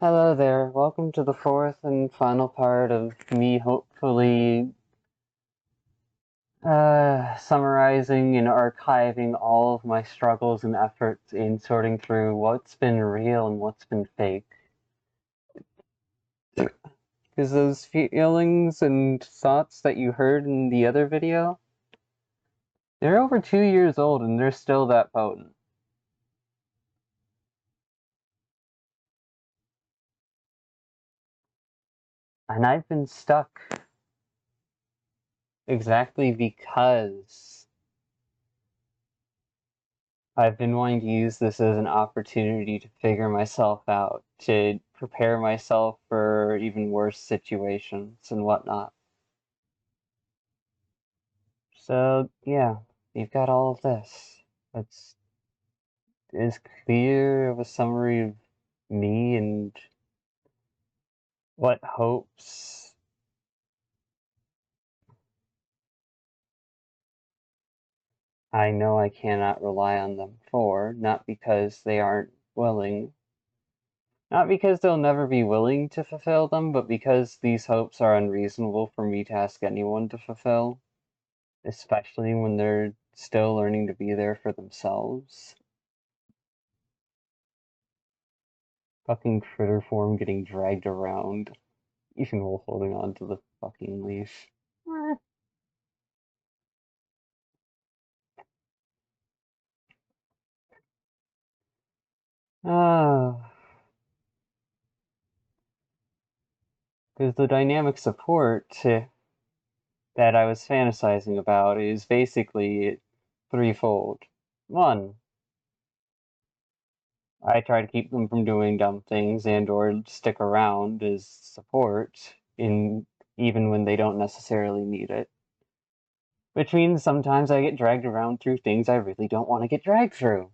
Hello there, welcome to the fourth and final part of me hopefully summarizing and archiving all of my struggles and efforts in sorting through what's been real and what's been fake. Because those feelings and thoughts that you heard in the other video, they're over 2 years old and they're still that potent. And I've been stuck exactly because I've been wanting to use this as an opportunity to figure myself out, to prepare myself for even worse situations and whatnot. So, yeah, you've got all of this. It's as clear of a summary of me and what hopes I know I cannot rely on them for, not because they aren't willing, not because they'll never be willing to fulfill them, but because these hopes are unreasonable for me to ask anyone to fulfill, especially when they're still learning to be there for themselves. Fucking critter form getting dragged around, even while holding on to the fucking leash. Ah, because the dynamic support that I was fantasizing about is basically threefold. One, I try to keep them from doing dumb things and or stick around as support in even when they don't necessarily need it. Which means sometimes I get dragged around through things I really don't want to get dragged through.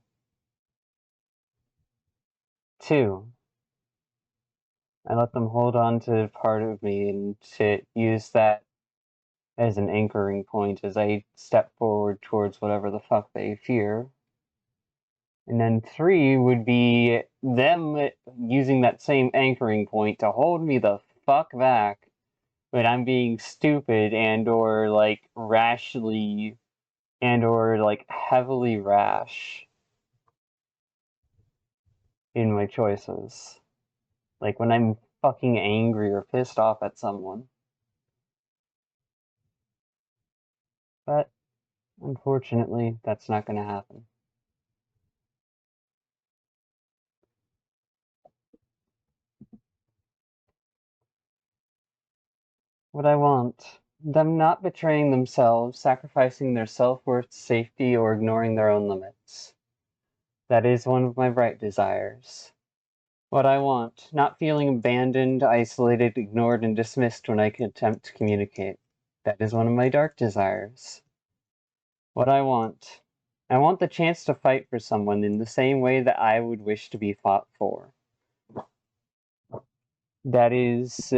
Two, I let them hold on to part of me and to use that as an anchoring point as I step forward towards whatever the fuck they fear. And then three would be them using that same anchoring point to hold me the fuck back when I'm being stupid and or like rashly and or like heavily rash in my choices. Like when I'm fucking angry or pissed off at someone. But unfortunately, that's not going to happen. What I want, them not betraying themselves, sacrificing their self-worth, safety, or ignoring their own limits. That is one of my bright desires. What I want, not feeling abandoned, isolated, ignored, and dismissed when I can attempt to communicate. That is one of my dark desires. What I want the chance to fight for someone in the same way that I would wish to be fought for. That is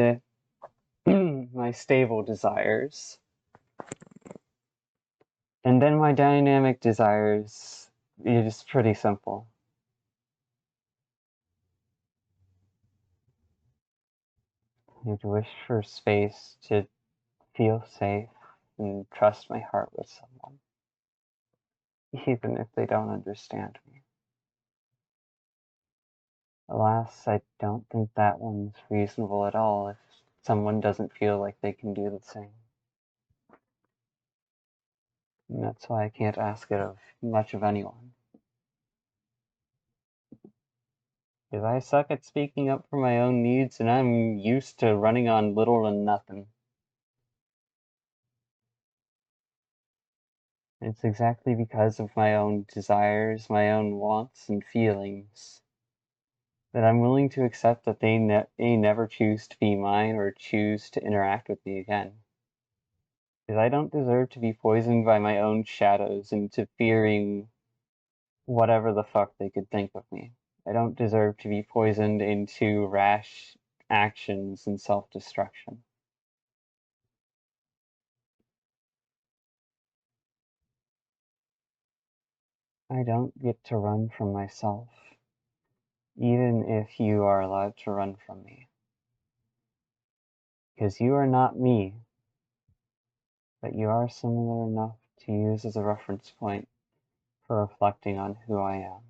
my stable desires. And then my dynamic desires is pretty simple. I'd wish for space to feel safe and trust my heart with someone, even if they don't understand me. Alas, I don't think that one's reasonable at all if someone doesn't feel like they can do the same. And that's why I can't ask it of much of anyone. Because I suck at speaking up for my own needs and I'm used to running on little and nothing. It's exactly because of my own desires, my own wants and feelings, that I'm willing to accept that they never choose to be mine or choose to interact with me again. Because I don't deserve to be poisoned by my own shadows into fearing whatever the fuck they could think of me. I don't deserve to be poisoned into rash actions and self-destruction. I don't get to run from myself. even if you are allowed to run from me. Because you are not me, but you are similar enough to use as a reference point for reflecting on who I am.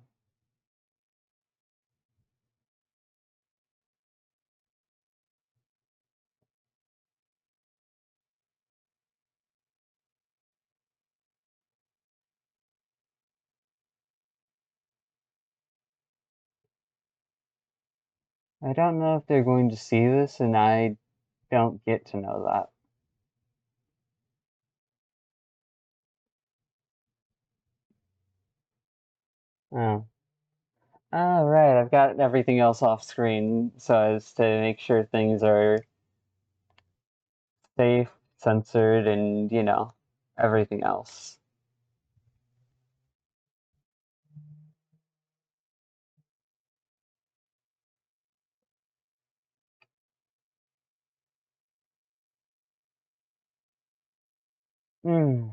I don't know if they're going to see this, and I don't get to know that. Oh. Oh, right, I've got everything else off screen so as to make sure things are safe, censored, and, everything else. Hmm.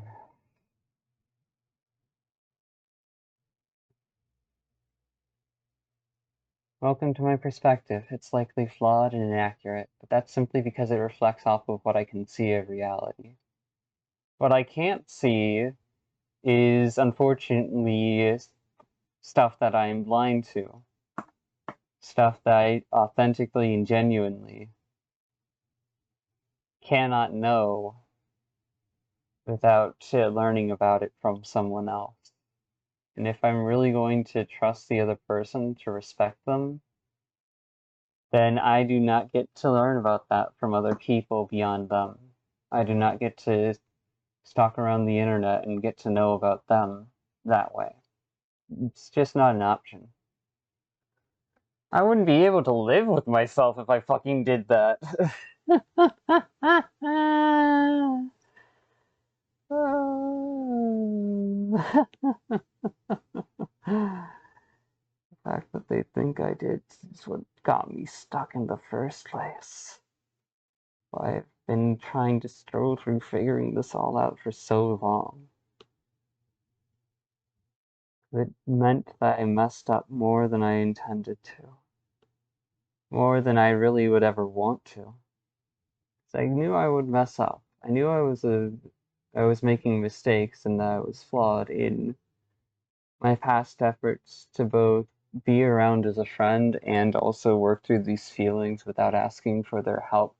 Welcome to my perspective. It's likely flawed and inaccurate, but that's simply because it reflects off of what I can see of reality. What I can't see is, unfortunately, stuff that I'm blind to. Stuff that I authentically and genuinely cannot know without learning about it from someone else. And if I'm really going to trust the other person to respect them, then I do not get to learn about that from other people beyond them. I do not get to stalk around the internet and get to know about them that way. It's just not an option. I wouldn't be able to live with myself if I fucking did that. The fact that they think I did is what got me stuck in the first place. I've been trying to stroll through figuring this all out for so long. It meant that I messed up more than I intended to. More than I really would ever want to. 'Cause I knew I would mess up. I knew I was making mistakes and that I was flawed in my past efforts to both be around as a friend and also work through these feelings without asking for their help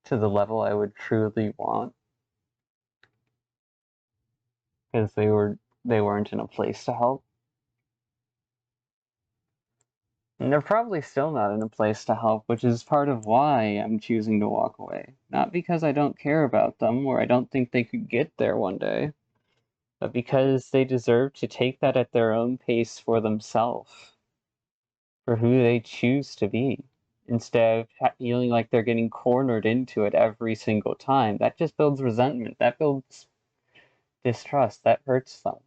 to the level I would truly want. Because they weren't in a place to help. And they're probably still not in a place to help, which is part of why I'm choosing to walk away. Not because I don't care about them or I don't think they could get there one day, but because they deserve to take that at their own pace for themselves, for who they choose to be, instead of feeling like they're getting cornered into it every single time. That just builds resentment, that builds distrust, that hurts them.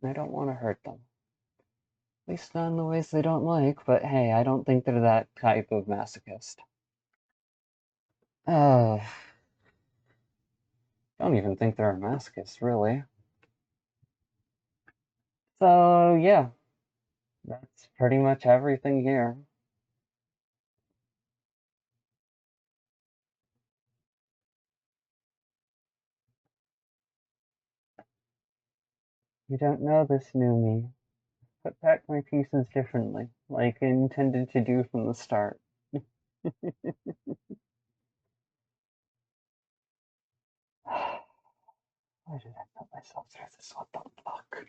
And I don't want to hurt them. At least not in the ways they don't like, but hey, I don't think they're that type of masochist. Oh, don't even think they're a masochist, really. So, yeah, that's pretty much everything here. You don't know this new me. Put back my pieces differently, like I intended to do from the start. Why did I put myself through this? What the fuck?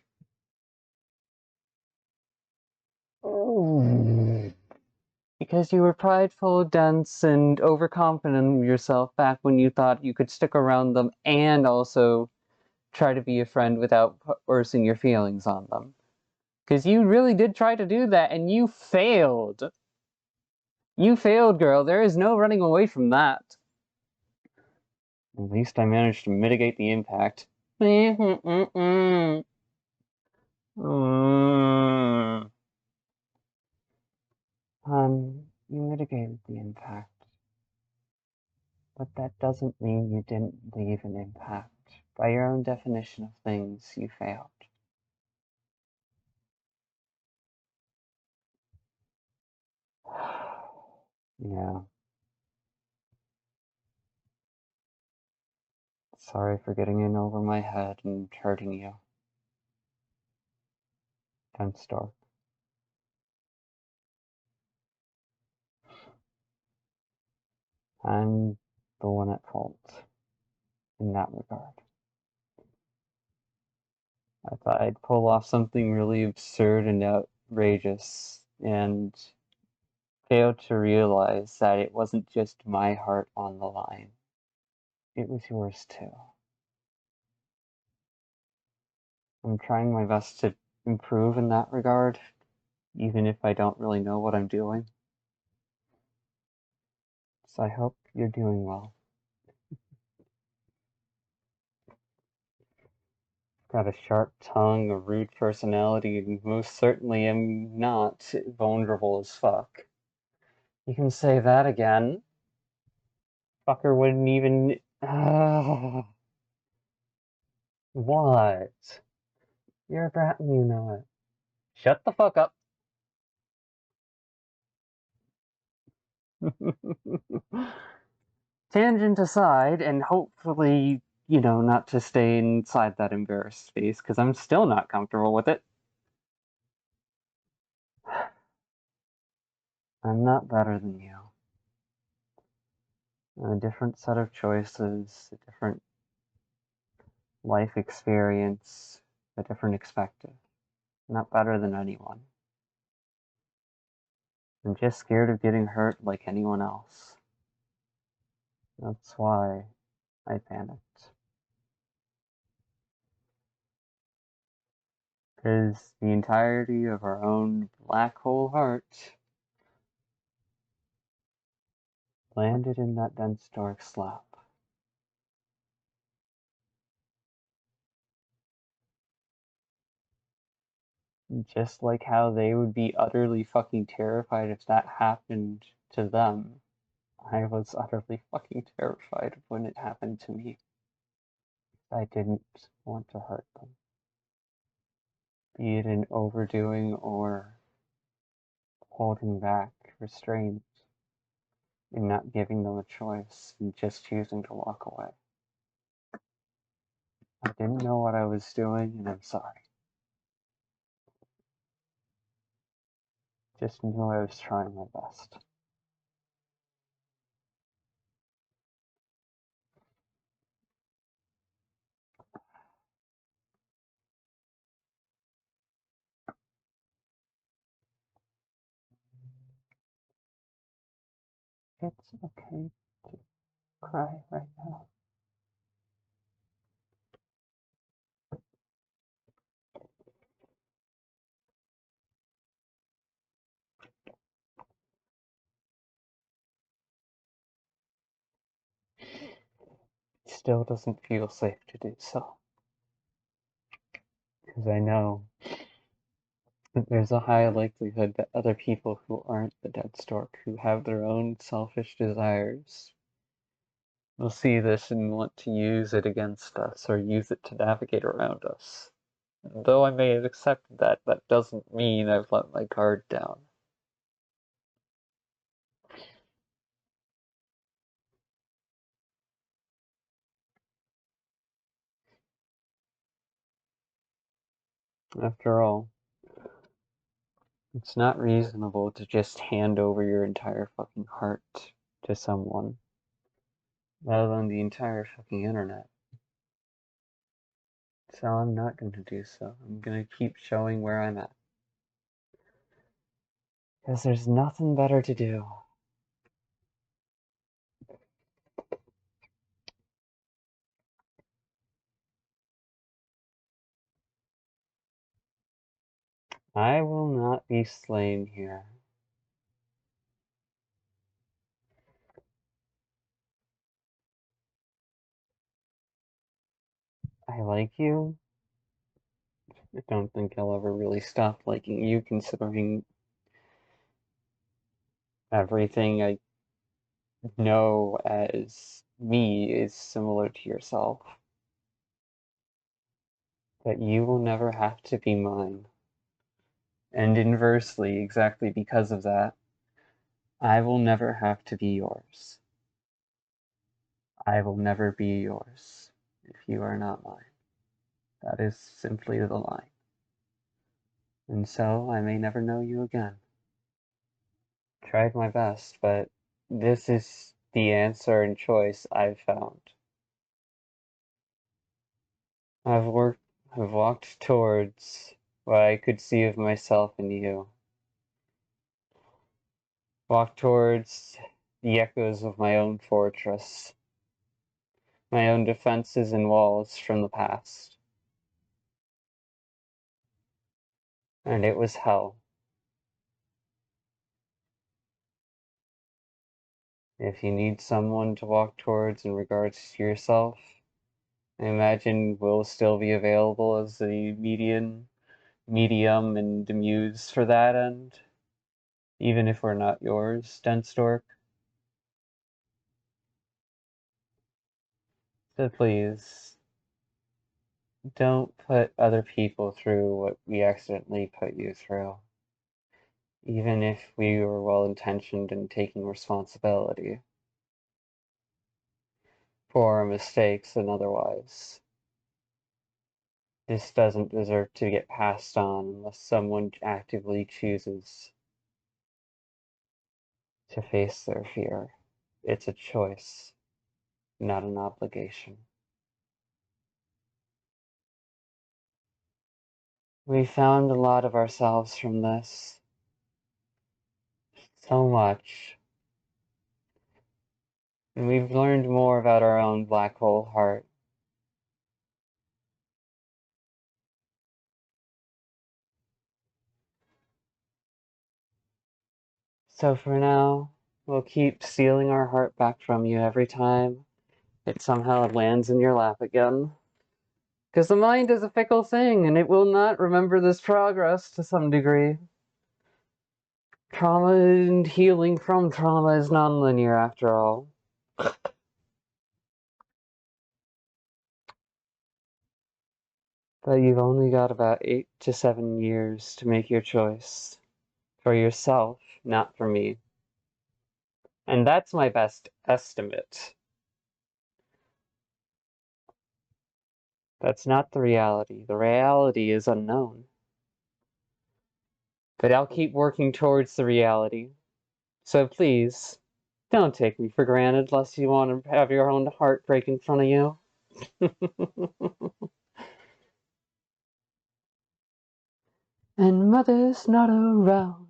Ooh. Because you were prideful, dense, and overconfident of yourself back when you thought you could stick around them and also try to be a friend without forcing your feelings on them. Because you really did try to do that, and you failed. You failed, girl. There is no running away from that. At least I managed to mitigate the impact. You mitigated the impact. But that doesn't mean you didn't leave an impact. By your own definition of things, you failed. Yeah. Sorry for getting in over my head and hurting you. Don't start. I'm the one at fault in that regard. I thought I'd pull off something really absurd and outrageous, and failed to realize that it wasn't just my heart on the line. It was yours too. I'm trying my best to improve in that regard, even if I don't really know what I'm doing. So I hope you're doing well. Got a sharp tongue, a rude personality, and most certainly am not vulnerable as fuck. You can say that again. Fucker wouldn't even. What? You're a brat and you know it. Shut the fuck up. Tangent aside, and hopefully, not to stay inside that embarrassed space, because I'm still not comfortable with it. I'm not better than you. A different set of choices, a different life experience, a different perspective. Not better than anyone. I'm just scared of getting hurt like anyone else. That's why I panicked. Because the entirety of our own black hole heart landed in that dense dork's lap. Just like how they would be utterly fucking terrified if that happened to them. I was utterly fucking terrified when it happened to me. I didn't want to hurt them. Be it in overdoing or holding back, restraint, and not giving them a choice and just choosing to walk away. I didn't know what I was doing, and I'm sorry. Just knew I was trying my best. It's okay to cry right now. It still doesn't feel safe to do so. Because I know that there's a high likelihood that other people who aren't the dead stork, who have their own selfish desires, will see this and want to use it against us or use it to navigate around us. And though I may have accepted that, that doesn't mean I've let my guard down. After all, it's not reasonable to just hand over your entire fucking heart to someone, let alone the entire fucking internet. So I'm not going to do so. I'm going to keep showing where I'm at. Because there's nothing better to do. I will not be slain here. I like you. I don't think I'll ever really stop liking you, considering everything I know as me is similar to yourself. But you will never have to be mine. And inversely, exactly because of that, I will never have to be yours. I will never be yours if you are not mine. That is simply the line. And so I may never know you again. Tried my best, but this is the answer and choice I've found. I've walked towards what I could see of myself in you. Walked towards the echoes of my own fortress, my own defenses and walls from the past. And it was hell. If you need someone to walk towards in regards to yourself, I imagine we'll still be available as the medium and the muse for that end, even if we're not yours, dense dork. So please, don't put other people through what we accidentally put you through, even if we were well-intentioned in taking responsibility for our mistakes and otherwise. This doesn't deserve to get passed on unless someone actively chooses to face their fear. It's a choice, not an obligation. We found a lot of ourselves from this. So much. And we've learned more about our own black hole heart. So for now, we'll keep sealing our heart back from you every time it somehow lands in your lap again. Because the mind is a fickle thing, and it will not remember this progress to some degree. Trauma and healing from trauma is non-linear after all. But you've only got about 8 to 7 years to make your choice. For yourself, not for me. And that's my best estimate. That's not the reality. The reality is unknown. But I'll keep working towards the reality. So please, don't take me for granted unless you want to have your own heart break in front of you. And mother's not around.